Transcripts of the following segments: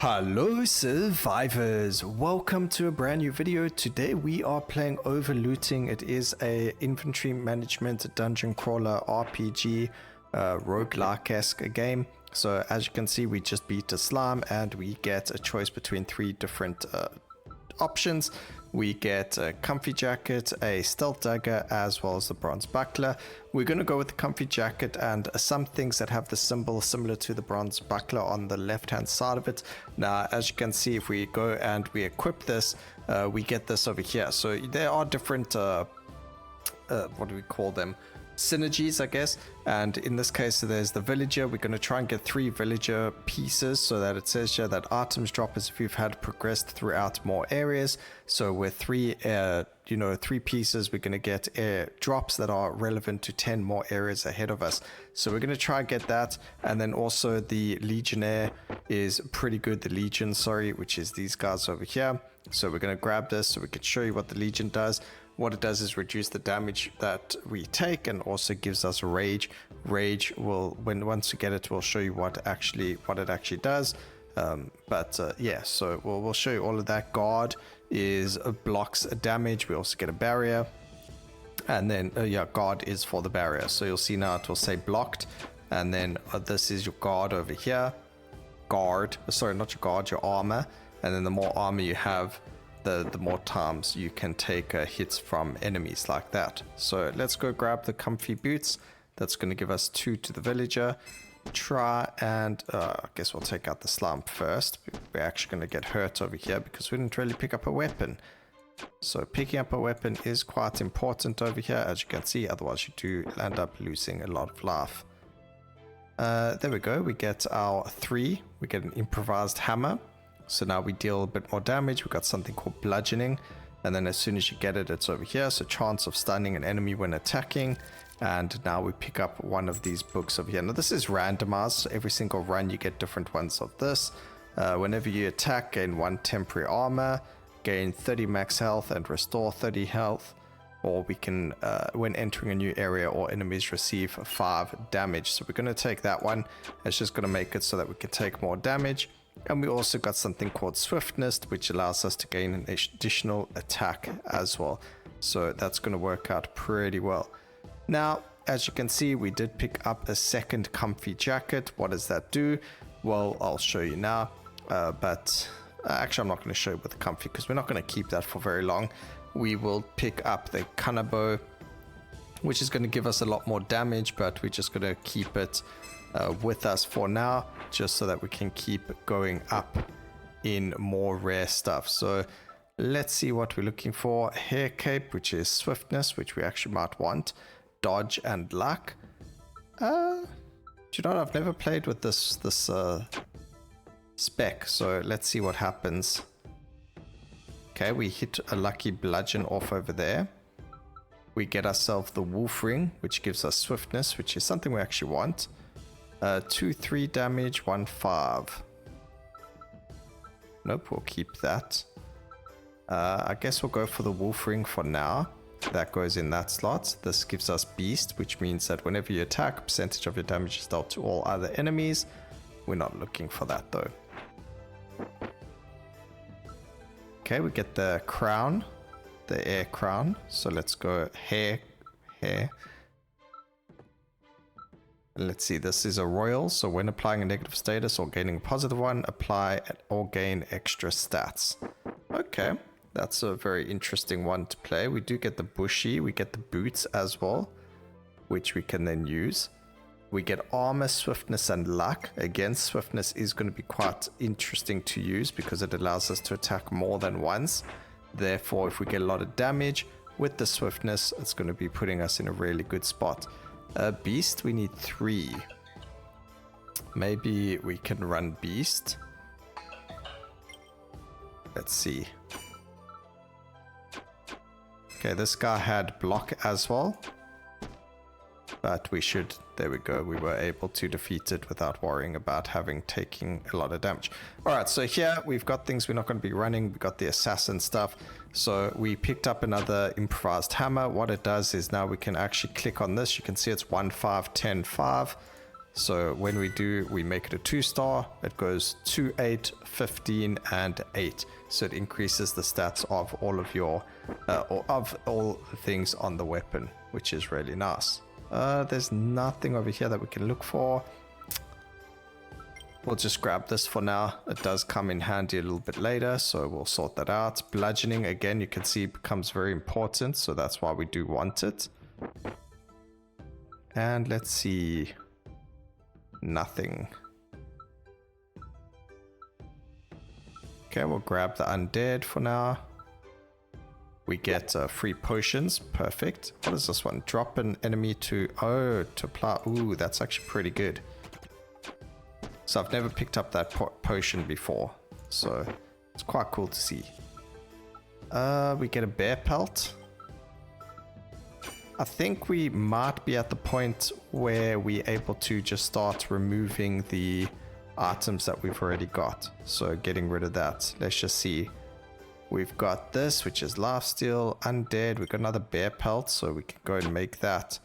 Hello survivors, welcome to a brand new video. Today we are playing Overlooting. It is a inventory management dungeon crawler RPG roguelike-esque game. So as you can see, we just beat a slime and we get a choice between three different options. We get a comfy jacket, a stealth dagger, as well as the bronze buckler. We're going to go with the comfy jacket and some things that have the symbol similar to the bronze buckler on the left hand side of it. Now as you can see, if we go and we equip this, we get this over here. So there are different what do we call them, synergies, I guess. And in this case, there's the villager. We're going to try and get 3 villager pieces so that it says here that items drop as if you've had progressed throughout more areas. So with 3 pieces, we're going to get drops that are relevant to 10 more areas ahead of us. So we're going to try and get that. And then also the legionnaire is pretty good, the legion, sorry, which is these guys over here. So we're going to grab this so we can show you what the legion does. What it does is reduce the damage that we take and also gives us rage. Rage will, once you get it, we'll show you what it actually does. Yeah, so we'll show you all of that. Guard is blocks damage. We also get a barrier, and then guard is for the barrier. So you'll see now it will say blocked, and then this is your guard over here. Guard, sorry, not your guard, your armor. And then the more armor you have, the more times you can take hits from enemies like that. So let's go grab the comfy boots. That's going to give us 2 to the villager. Try and I guess we'll take out the slump first. We're actually going to get hurt over here because we didn't really pick up a weapon. So picking up a weapon is quite important over here, as you can see, otherwise you do end up losing a lot of life. There we go, we get our 3. We get an improvised hammer. So now we deal a bit more damage. We've got something called bludgeoning. And then as soon as you get it, it's over here. So chance of stunning an enemy when attacking. And now we pick up one of these books over here. Now this is randomized. So every single run you get different ones of this. Whenever you attack, gain 1 temporary armor, gain 30 max health and restore 30 health. Or we can, when entering a new area or enemies receive 5 damage. So we're going to take that one. It's just going to make it so that we can take more damage. And we also got something called swiftness, which allows us to gain an additional attack as well. So that's going to work out pretty well. Now, as you can see, we did pick up a second comfy jacket. What does that do? Well, I'll show you now. But actually, I'm not going to show you with the comfy because we're not going to keep that for very long. We will pick up the Kanabo, which is going to give us a lot more damage, but we're just going to keep it with us for now, just so that we can keep going up in more rare stuff. So let's see what we're looking for. Hair cape, which is swiftness, which we actually might want. Dodge and luck. Do you know what? I've never played with this spec, so let's see what happens. Okay, we hit a lucky bludgeon off over there. We get ourselves the wolf ring, which gives us swiftness, which is something we actually want. 2-3 damage, 1-5. Nope, we'll keep that. I guess we'll go for the wolf ring for now. That goes in that slot. This gives us beast, which means that whenever you attack, a percentage of your damage is dealt to all other enemies. We're not looking for that though. Okay, we get the crown, the air crown. So let's go hair. Let's see, this is a royal, so when applying a negative status or gaining a positive one, apply or gain extra stats. Okay, that's a very interesting one to play. We do get the bushy, we get the boots as well, which we can then use. We get armor, swiftness, and luck. Again, swiftness is going to be quite interesting to use because it allows us to attack more than once. Therefore, if we get a lot of damage with the swiftness, it's going to be putting us in a really good spot. Beast, we need 3. Maybe we can run beast. Let's see. Okay, this guy had block as well. But we should, there we go, we were able to defeat it without worrying about taking a lot of damage. Alright, so here we've got things we're not going to be running. We've got the assassin stuff. So we picked up another improvised hammer. What it does is now we can actually click on this. You can see it's 1, 5, 10, 5. So when we make it a 2-star, it goes 2, 8, 15, and 8. So it increases the stats of all of your, or of all the things on the weapon, which is really nice. There's nothing over here that we can look for. We'll just grab this for now. It does come in handy a little bit later, so we'll sort that out. Bludgeoning, again, you can see becomes very important, so that's why we do want it. And let's see. Nothing. Okay, we'll grab the undead for now. We get free potions. Perfect. What is this one? Drop an enemy to apply. Ooh, that's actually pretty good. So I've never picked up that potion before, so it's quite cool to see. We get a bear pelt. I think we might be at the point where we're able to just start removing the items that we've already got. So getting rid of that. Let's just see. We've got this, which is lifesteal, undead. We've got another bear pelt, so we can go and make that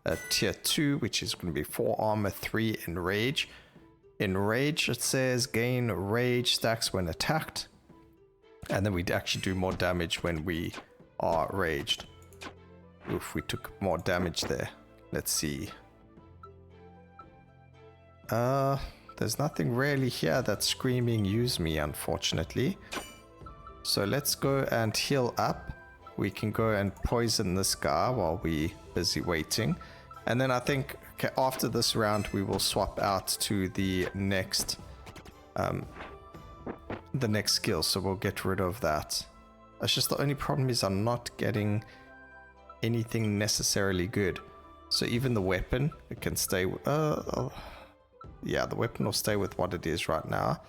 a tier 2, which is going to be 4 armor, 3 in rage. In rage, it says gain rage stacks when attacked. And then we actually do more damage when we are raged. Oof, we took more damage there. Let's see. There's nothing really here that's screaming use me, unfortunately. So let's go and heal up. We can go and poison this guy while we're busy waiting. And then I think, okay, after this round, we will swap out to the next skill. So we'll get rid of that. It's just the only problem is I'm not getting anything necessarily good. So even the weapon, it can stay yeah, the weapon will stay with what it is right now,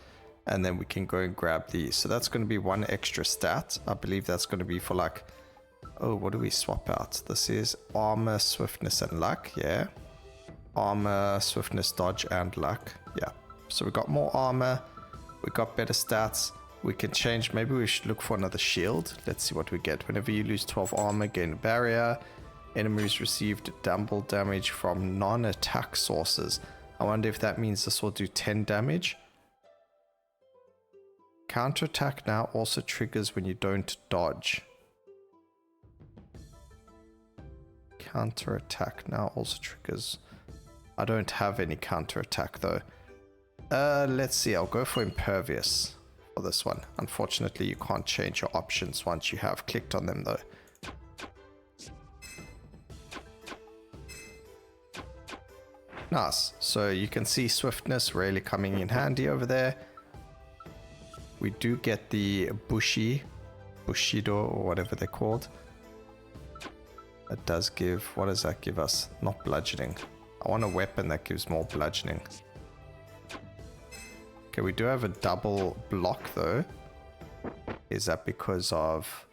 and then we can go and grab these. So that's going to be 1 extra stat. I believe that's going to be for like, oh, what do we swap out? This is armor, swiftness, and luck. Yeah, armor, swiftness, dodge, and luck. Yeah, so we got more armor, we got better stats. We can change, maybe we should look for another shield. Let's see what we get. Whenever you lose 12 armor, gain a barrier. Enemies received double damage from non-attack sources. I wonder if that means this will do 10 damage. Counterattack now also triggers when you don't dodge. Counterattack now also triggers. I don't have any counterattack though. Let's see, I'll go for impervious for this one. Unfortunately, you can't change your options once you have clicked on them though. Nice. So you can see swiftness really coming in handy over there. We do get the Bushido, or whatever they're called. It does give, what does that give us? Not bludgeoning. I want a weapon that gives more bludgeoning. Okay, we do have a double block though. Is that because of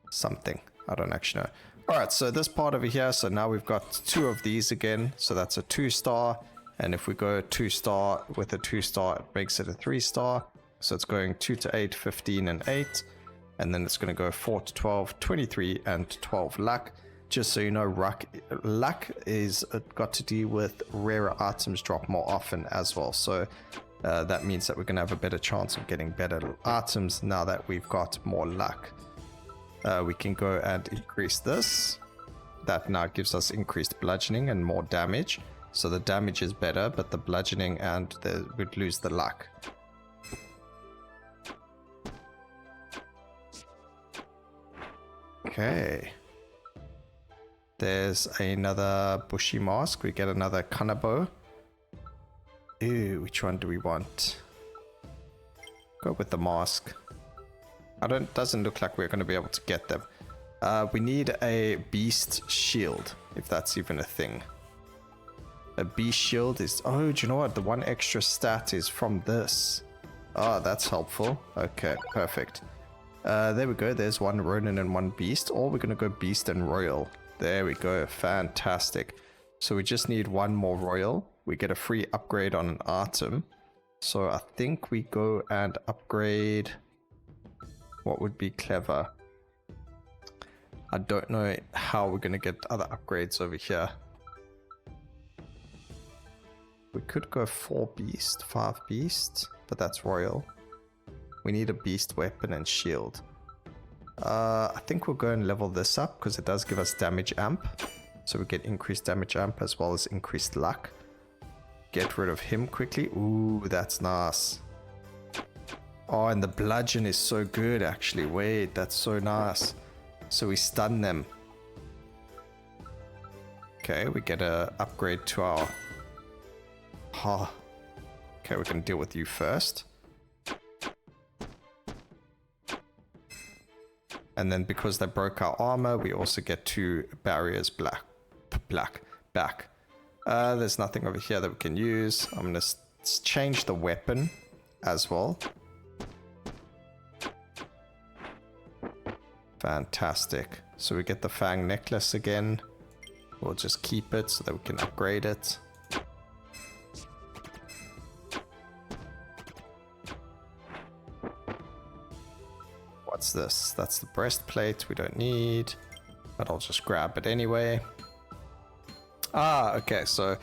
something? I don't actually know. Alright, so this part over here, so now we've got 2 of these again. So that's a 2-star. And if we go 2-star with a 2-star, it makes it a 3-star. So it's going 2 to 8, 15, and 8. And then it's going to go 4 to 12, 23, and 12 luck. Just so you know, luck is got to do with rarer items drop more often as well. So that means that we're going to have a better chance of getting better items now that we've got more luck. We can go and increase this. That now gives us increased bludgeoning and more damage. So the damage is better, but the bludgeoning and we'd lose the luck. Okay. There's another bushy mask. We get another Kanabo. Ooh, which one do we want? Go with the mask. Doesn't look like we're going to be able to get them. We need a beast shield, if that's even a thing. A beast shield is... Oh, do you know what? The 1 extra stat is from this. Oh, that's helpful. Okay, perfect. There we go. There's 1 Ronin and 1 beast. Or we're going to go beast and royal. There we go. Fantastic. So we just need 1 more royal. We get a free upgrade on an item. So I think we go and upgrade... What would be clever? I don't know how we're going to get other upgrades over here. We could go 4 beast, 5 beast, but that's royal. We need a beast weapon and shield. I think we'll go and level this up because it does give us damage amp. So we get increased damage amp as well as increased luck. Get rid of him quickly. Ooh, that's nice. Oh, and the bludgeon is so good actually. Wait, that's so nice. So we stun them. Okay, we get a upgrade to our... Oh. Okay, we're going to deal with you first. And then because they broke our armor, we also get 2 barriers back. There's nothing over here that we can use. I'm going to change the weapon as well. Fantastic. So we get the Fang necklace again. We'll just keep it so that we can upgrade it. What's this? That's the breastplate we don't need, but I'll just grab it anyway. Ah, okay, so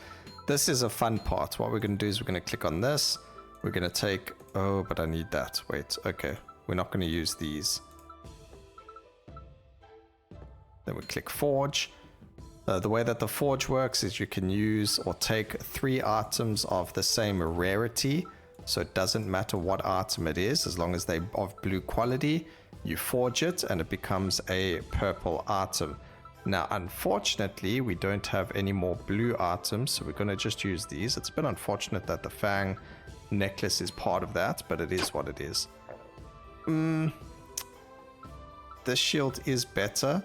this is a fun part. What we're going to do is we're going to click on this. We're going to take... Oh, but I need that. Wait, okay. We're not going to use these. Then we click Forge. The way that the Forge works is you can use or take 3 items of the same rarity. So it doesn't matter what item it is, as long as they're of blue quality. You forge it and it becomes a purple item. Now, unfortunately, we don't have any more blue items, so we're going to just use these. It's a bit unfortunate that the Fang necklace is part of that, but it is what it is. This shield is better.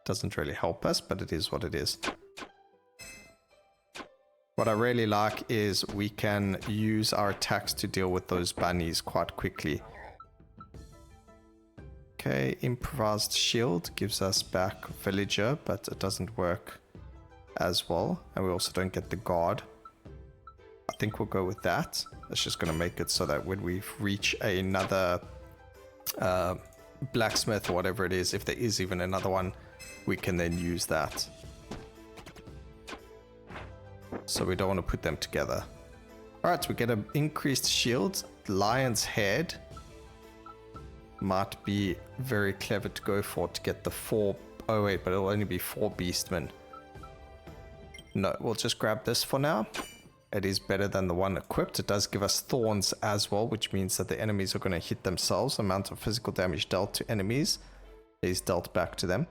Doesn't really help us, but it is what it is. What I really like is we can use our attacks to deal with those bunnies quite quickly. Okay, improvised shield gives us back villager, but it doesn't work as well. And we also don't get the guard. I think we'll go with that. It's just going to make it so that when we reach another blacksmith or whatever it is, if there is even another one, we can then use that. So we don't want to put them together. Alright, we get an increased shield. Lion's head might be very clever to go for to get the 4... Oh wait, but it'll only be 4 beastmen. No, we'll just grab this for now. It is better than the one equipped. It does give us thorns as well, which means that the enemies are going to hit themselves. The amount of physical damage dealt to enemies is dealt back to them.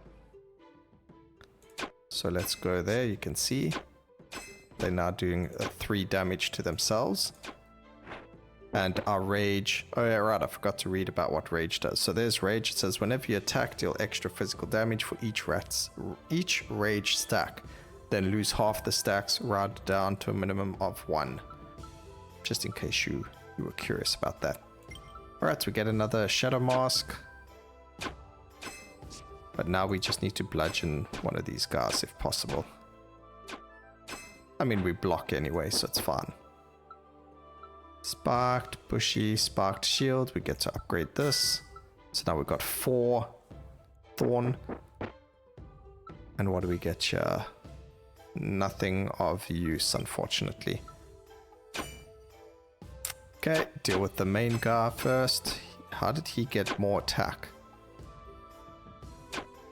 So let's go there. You can see they're now doing 3 damage to themselves. And our rage... Oh yeah, right, I forgot to read about what rage does. So there's rage. It says whenever you attack, deal extra physical damage for each rage stack. Then lose half the stacks, round down to a minimum of 1. Just in case you were curious about that. Alright, so we get another Shadow Mask. But now we just need to bludgeon one of these guys if possible. I mean, we block anyway, so it's fine. Sparked, bushy, sparked shield. We get to upgrade this. So now we've got 4 thorn. And what do we get here? Nothing of use, unfortunately. Okay, deal with the main guy first. How did he get more attack?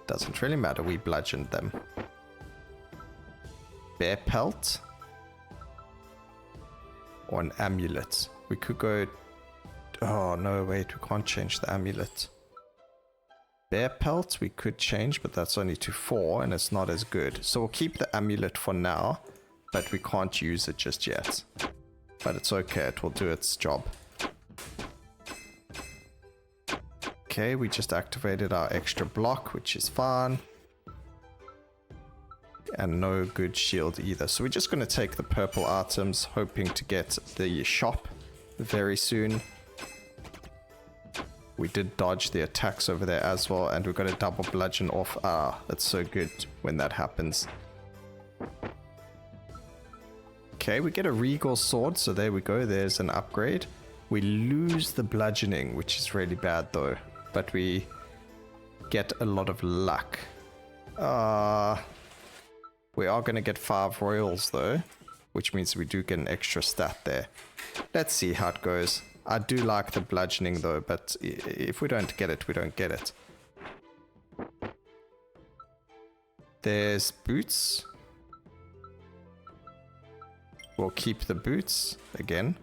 Doesn't really matter, we bludgeoned them. Bear pelt. Or an amulet. We could go... Oh no, wait, we can't change the amulet. Bear pelt we could change, but that's only to 4 and it's not as good. So we'll keep the amulet for now, but we can't use it just yet. But it's okay, it will do its job. Okay, we just activated our extra block, which is fine. And no good shield either. So we're just going to take the purple items, hoping to get the shop very soon. We did dodge the attacks over there as well, and we've got a double bludgeon off. Ah, that's so good when that happens. Okay, we get a regal sword, so there we go. There's an upgrade. We lose the bludgeoning, which is really bad though, but we get a lot of luck. We are going to get 5 royals though, which means we do get an extra stat there. Let's see how it goes. I do like the bludgeoning though, but if we don't get it, we don't get it. There's boots. We'll keep the boots again.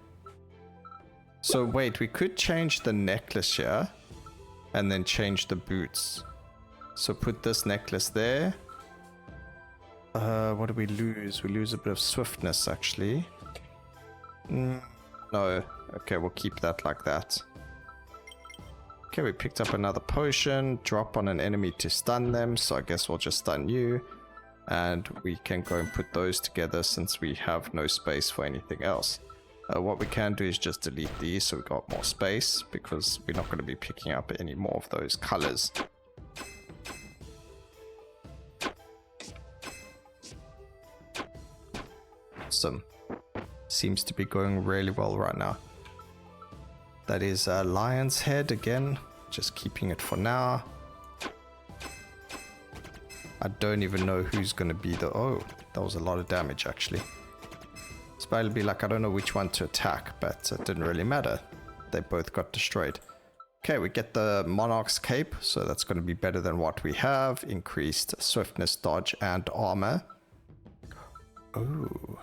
So wait, we could change the necklace here and then change the boots. So put this necklace there. What do we lose? We lose a bit of swiftness actually. No. Okay, we'll keep that like that. Okay, we picked up another potion. Drop on an enemy to stun them. So I guess we'll just stun you. And we can go and put those together since we have no space for anything else. What we can do is just delete these so we got more space, because we're not going to be picking up any more of those colors. Awesome. Seems to be going really well right now. That is a lion's head again, just keeping it for now. I don't even know who's going to be the... Oh, that was a lot of damage actually. It's probably be like, I don't know which one to attack, but it didn't really matter. They both got destroyed. Okay, we get the Monarch's Cape, so that's going to be better than what we have. Increased swiftness, dodge, and armor. Oh.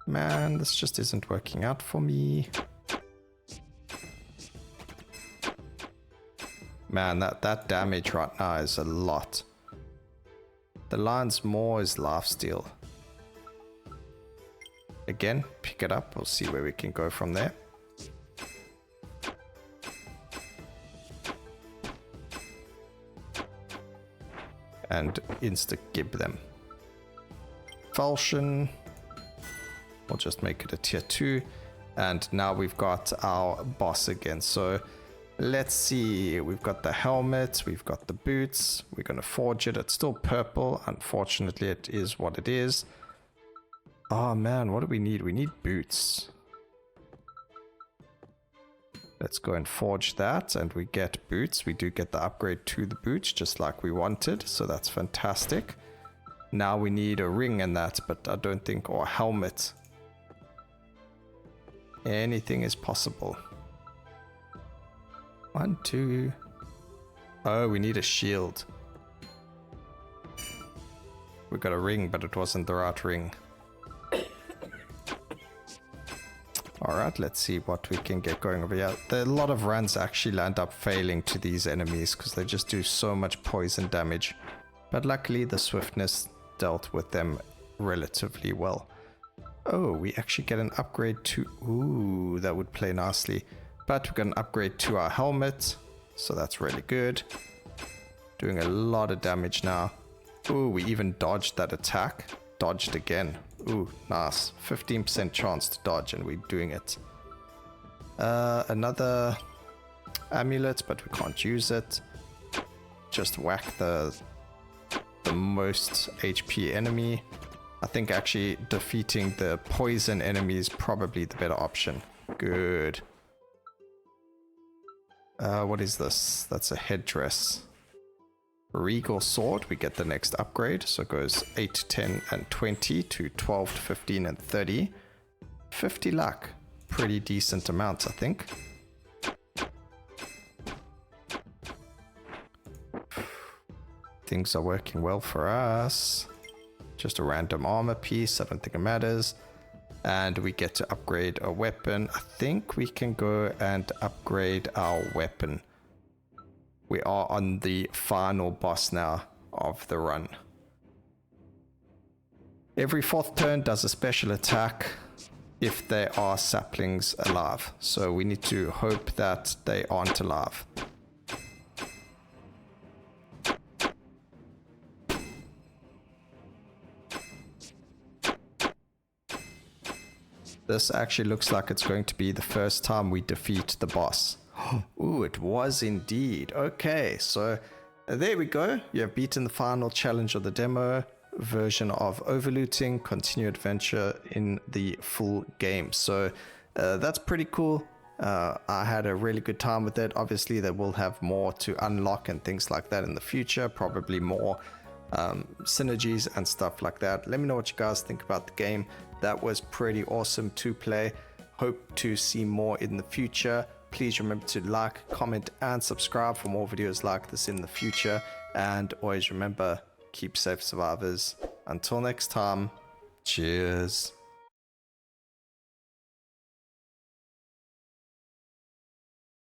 Man, this just isn't working out for me. Man, that damage right now is a lot. The lion's maw is lifesteal. Again, pick it up. We'll see where we can go from there. And insta-gib them. Falchion. We'll just make it a tier 2. And now we've got our boss again. So let's see. We've got the helmet. We've got the boots. We're going to forge it. It's still purple. Unfortunately, it is what it is. Oh man, what do we need? We need boots. Let's go and forge that and we get boots. We do get the upgrade to the boots just like we wanted. So that's fantastic. Now we need a ring and that, but I don't think, or a helmet. Anything is possible. 1, 2. Oh, we need a shield. We got a ring, but it wasn't the right ring. Alright, let's see what we can get going over here. A lot of runs actually end up failing to these enemies because they just do so much poison damage. But luckily the swiftness dealt with them relatively well. Oh, we actually get an upgrade to... Ooh, that would play nicely. But we got an upgrade to our helmet, so that's really good. Doing a lot of damage now. Ooh, we even dodged that attack. Dodged again. Ooh, nice. 15% chance to dodge and we're doing it. Another amulet, but we can't use it. Just whack the most HP enemy. I think actually defeating the poison enemy is probably the better option. Good. What is this? That's a headdress. Regal sword, we get the next upgrade, so it goes 8, 10, and 20 to 12, 15, and 30. 50 luck. Pretty decent amounts, I think. Things are working well for us. Just a random armor piece, I don't think it matters. And we get to upgrade a weapon. I think we can go and upgrade our weapon. We are on the final boss now of the run. Every 4th turn does a special attack if there are saplings alive. So we need to hope that they aren't alive. This actually looks like it's going to be the first time we defeat the boss. Ooh, it was indeed. Okay, so there we go. You have beaten the final challenge of the demo version of Overlooting, continue adventure in the full game. So that's pretty cool. I had a really good time with it. Obviously, they will have more to unlock and things like that in the future, probably more synergies and stuff like that. Let me know what you guys think about the game. That was pretty awesome to play. Hope to see more in the future. Please remember to like, comment, and subscribe for more videos like this in the future. And always remember, keep safe, survivors. Until next time, cheers.